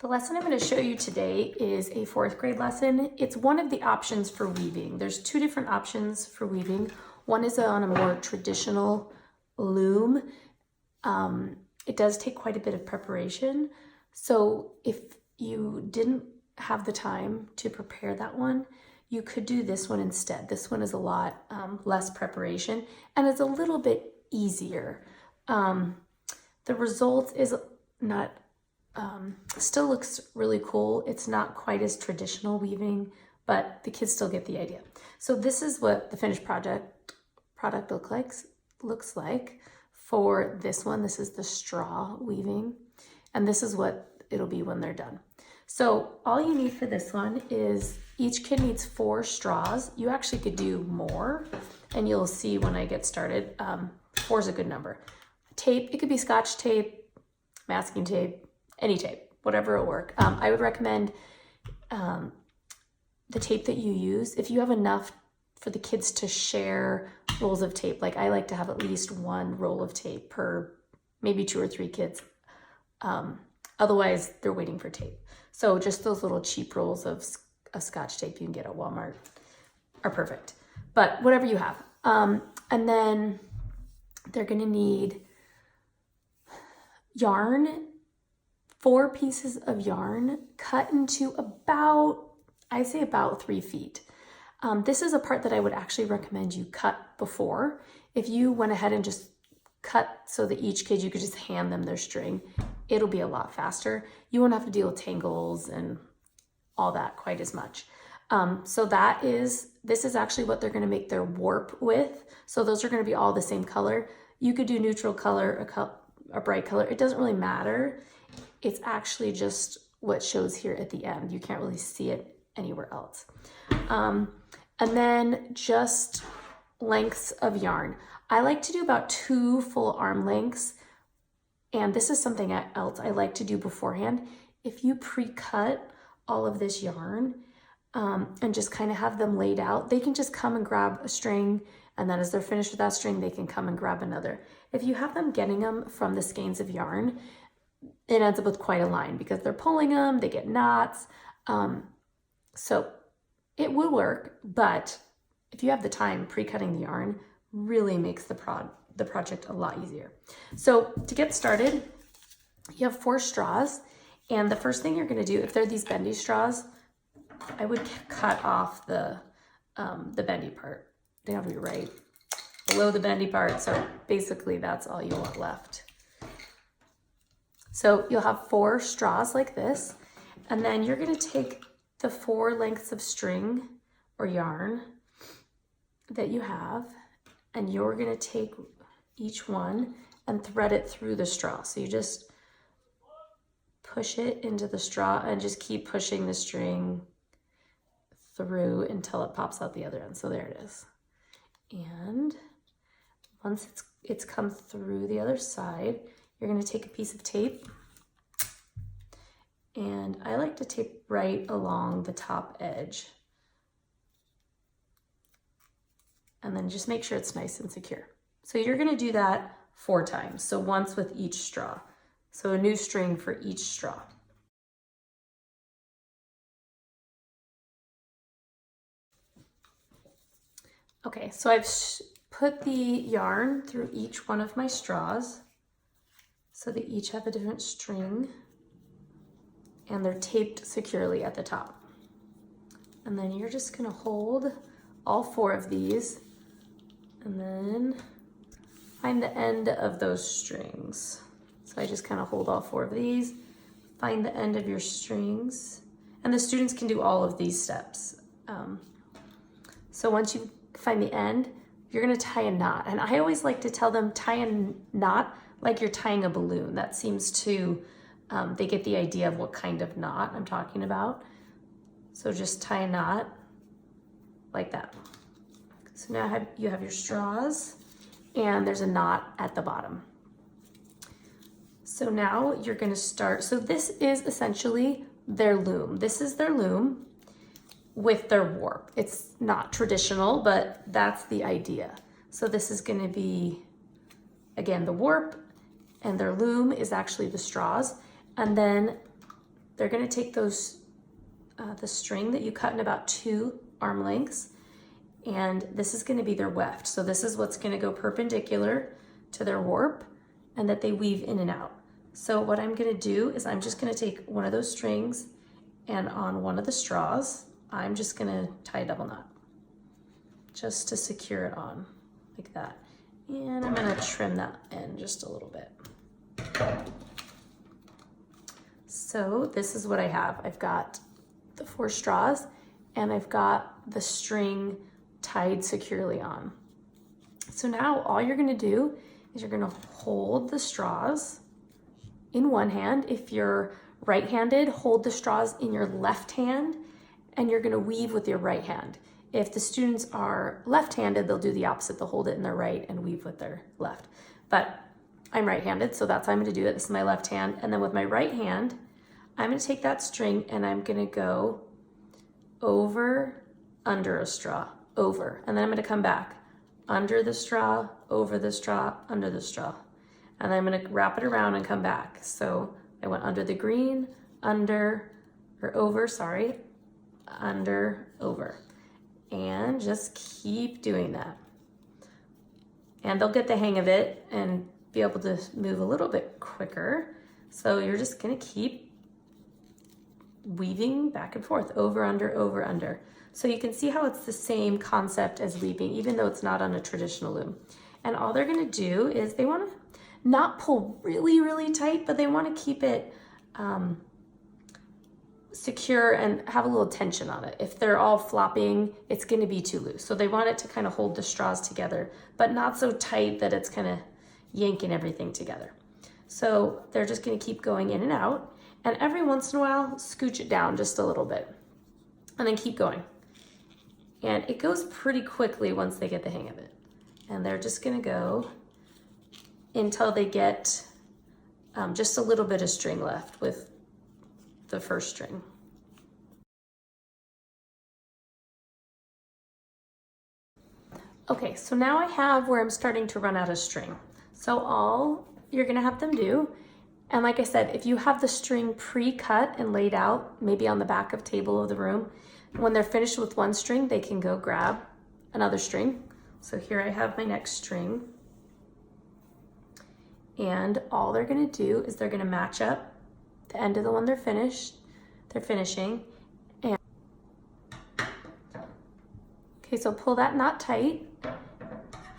The lesson I'm going to show you today is a 4th grade lesson. It's one of the options for weaving. There's 2 different options for weaving. One is on a more traditional loom. It does take quite a bit of preparation. So if you didn't have the time to prepare that one, you could do this one instead. This one is a lot less preparation and it's a little bit easier. The result is not still looks really cool. It's not quite as traditional weaving, but the kids still get the idea. So this is what the finished product looks like for this one. This is the straw weaving, and this is what it'll be when they're done. So all you need for this one is each kid needs 4 straws. You actually could do more, and you'll see when I get started. 4 is a good number. Tape, it could be Scotch tape, masking tape, any tape, whatever will work. I would recommend the tape that you use. If you have enough for the kids to share rolls of tape, like I like to have at least 1 roll of tape per maybe 2 or 3 kids. Otherwise, they're waiting for tape. So just those little cheap rolls of Scotch tape you can get at Walmart are perfect. But whatever you have. And then they're gonna need yarn, 4 pieces of yarn cut into about, I say about 3 feet. This is a part that I would actually recommend you cut before. If you went ahead and just cut so that each kid, you could just hand them their string, it'll be a lot faster. You won't have to deal with tangles and all that quite as much. So this is actually what they're gonna make their warp with. So those are gonna be all the same color. You could do neutral color, a bright color. It doesn't really matter. It's actually just what shows here at the end. You can't really see it anywhere else. And then just lengths of yarn. I like to do about 2 full arm lengths. And this is something else I like to do beforehand. If you pre-cut all of this yarn and just kind of have them laid out, they can just come and grab a string, and then as they're finished with that string, they can come and grab another. If you have them getting them from the skeins of yarn, it ends up with quite a line because they're pulling them, they get knots. So it will work, but if you have the time, pre-cutting the yarn really makes the project a lot easier. So to get started, you have 4 straws, and the first thing you're gonna do, if they're these bendy straws, I would cut off the bendy part. They have to be right below the bendy part, so basically that's all you want left. So you'll have 4 straws like this, and then you're gonna take the 4 lengths of string or yarn that you have, and you're gonna take each one and thread it through the straw. So you just push it into the straw and just keep pushing the string through until it pops out the other end. So there it is. And once it's come through the other side, you're gonna take a piece of tape, and I like to tape right along the top edge. And then just make sure it's nice and secure. So you're gonna do that 4 times. So once with each straw. So a new string for each straw. Okay, so I've put the yarn through each one of my straws. So they each have a different string, and they're taped securely at the top. And then you're just gonna hold all 4 of these and then find the end of those strings. So I just kind of hold all 4 of these, find the end of your strings, and the students can do all of these steps. So once you find the end, you're gonna tie a knot. And I always like to tell them, tie a knot like you're tying a balloon. That seems to, they get the idea of what kind of knot I'm talking about. So just tie a knot like that. So now you have your straws, and there's a knot at the bottom. So now you're gonna start, so this is essentially their loom. This is their loom with their warp. It's not traditional, but that's the idea. So this is gonna be, again, the warp, and their loom is actually the straws. And then they're gonna take those, the string that you cut in about 2 arm lengths, and this is gonna be their weft. So this is what's gonna go perpendicular to their warp and that they weave in and out. So what I'm gonna do is I'm just gonna take one of those strings, and on one of the straws, I'm just gonna tie a double knot just to secure it on like that. And I'm gonna trim that end just a little bit. So this is what I have. I've got the 4 straws and I've got the string tied securely on. So now all you're gonna do is you're gonna hold the straws in one hand. If you're right-handed, hold the straws in your left hand and you're gonna weave with your right hand. If the students are left-handed, they'll do the opposite. They'll hold it in their right and weave with their left. But I'm right-handed, so that's how I'm gonna do it. This is my left hand. And then with my right hand, I'm gonna take that string and I'm gonna go over, under a straw, over. And then I'm gonna come back, under the straw, over the straw, under the straw. And then I'm gonna wrap it around and come back. So I went under the green, under, or over, sorry, under, over. And just keep doing that. And they'll get the hang of it and be able to move a little bit quicker. So you're just gonna keep weaving back and forth, over, under. So you can see how it's the same concept as weaving, even though it's not on a traditional loom. And all they're gonna do is they wanna not pull really, really tight, but they wanna keep it secure and have a little tension on it. If they're all flopping, it's gonna be too loose. So they want it to kind of hold the straws together, but not so tight that it's kind of yanking everything together. So they're just gonna keep going in and out, and every once in a while, scooch it down just a little bit, and then keep going. And it goes pretty quickly once they get the hang of it. And they're just gonna go until they get just a little bit of string left with the first string. Okay, so now I have where I'm starting to run out of string. So all you're gonna have them do, and like I said, if you have the string pre-cut and laid out, maybe on the back of table of the room, when they're finished with one string, they can go grab another string. So here I have my next string. And all they're gonna do is they're gonna match up the end of the one they're finishing. And okay, so pull that knot tight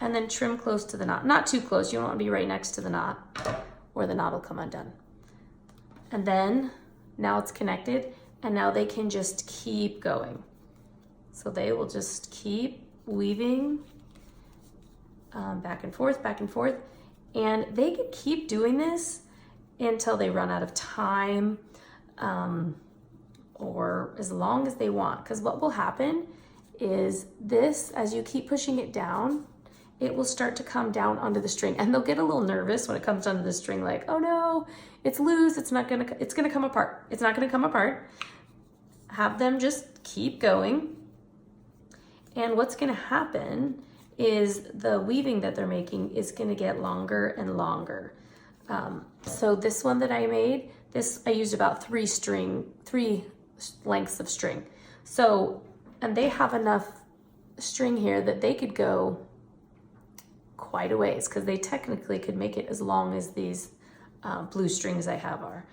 and then trim close to the knot. Not too close, you don't wanna be right next to the knot or the knot will come undone. And then now it's connected and now they can just keep going. So they will just keep weaving back and forth, and they can keep doing this until they run out of time, or as long as they want. Because what will happen is this, as you keep pushing it down, it will start to come down onto the string, and they'll get a little nervous when it comes onto the string, like, oh no, it's loose, it's gonna come apart. It's not gonna come apart. Have them just keep going. And what's gonna happen is the weaving that they're making is gonna get longer and longer. So this one that I made, I used about 3 lengths of string. So, and they have enough string here that they could go quite a ways, because they technically could make it as long as these blue strings I have are.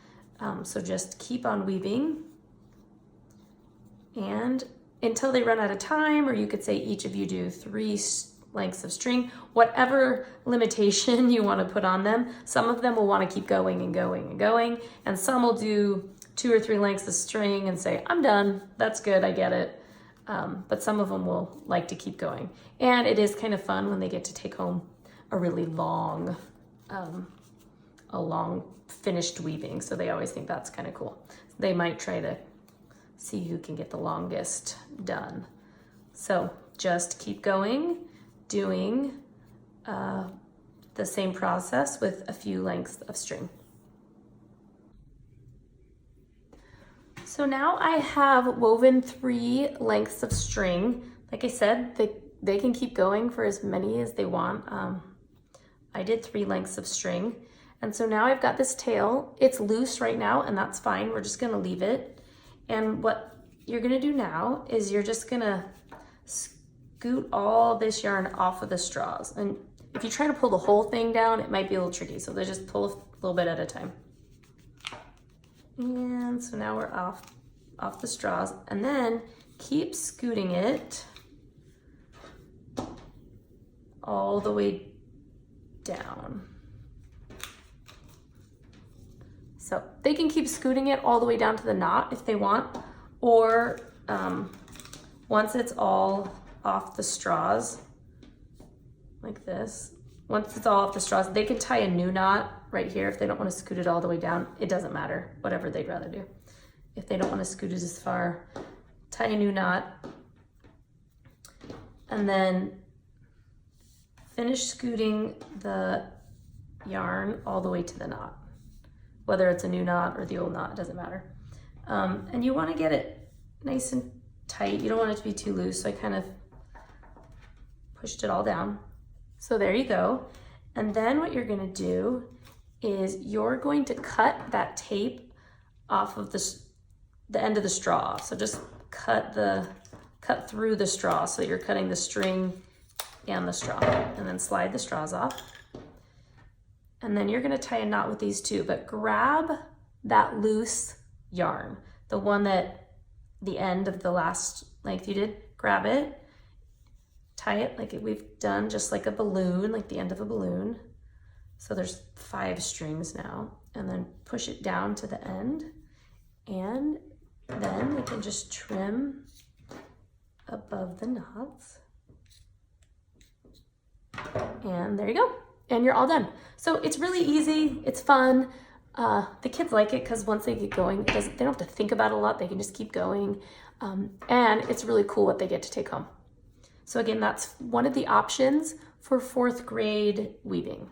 So just keep on weaving, and until they run out of time, or you could say each of you do 3 lengths of string, whatever limitation you want to put on them. Some of them will want to keep going and going and going, and some will do 2 or 3 lengths of string and say, I'm done, that's good, I get it. But some of them will like to keep going. And it is kind of fun when they get to take home a really long, finished weaving. So they always think that's kind of cool. They might try to see who can get the longest done. So just keep going, doing the same process with a few lengths of string. So now I have woven 3 lengths of string. Like I said, they can keep going for as many as they want. I did 3 lengths of string. And so now I've got this tail. It's loose right now, and that's fine. We're just gonna leave it. And what you're gonna do now is you're just gonna scoot all this yarn off of the straws. And if you try to pull the whole thing down, it might be a little tricky. So they just pull a little bit at a time. And so now we're off the straws, and then keep scooting it all the way down. So they can keep scooting it all the way down to the knot if they want, or once it's all off the straws, like this, once it's all off the straws, they can tie a new knot right here if they don't want to scoot it all the way down. It doesn't matter, whatever they'd rather do. If they don't want to scoot it as far, tie a new knot, and then finish scooting the yarn all the way to the knot. Whether it's a new knot or the old knot, it doesn't matter. And you want to get it nice and tight. You don't want it to be too loose, so I kind of pushed it all down. So there you go. And then what you're gonna do is you're going to cut that tape off of the end of the straw. So just cut through the straw, so you're cutting the string and the straw, and then slide the straws off. And then you're gonna tie a knot with these two, but grab that loose yarn, the one that the end of the last length you did, grab it, tie it like we've done, just like a balloon, like the end of a balloon. So there's 5 strings now, and then push it down to the end, and then we can just trim above the knots. And there you go. And you're all done. So it's really easy, it's fun. The kids like it because once they get going, they don't have to think about it a lot, they can just keep going. And it's really cool what they get to take home. So again, that's one of the options for 4th grade weaving.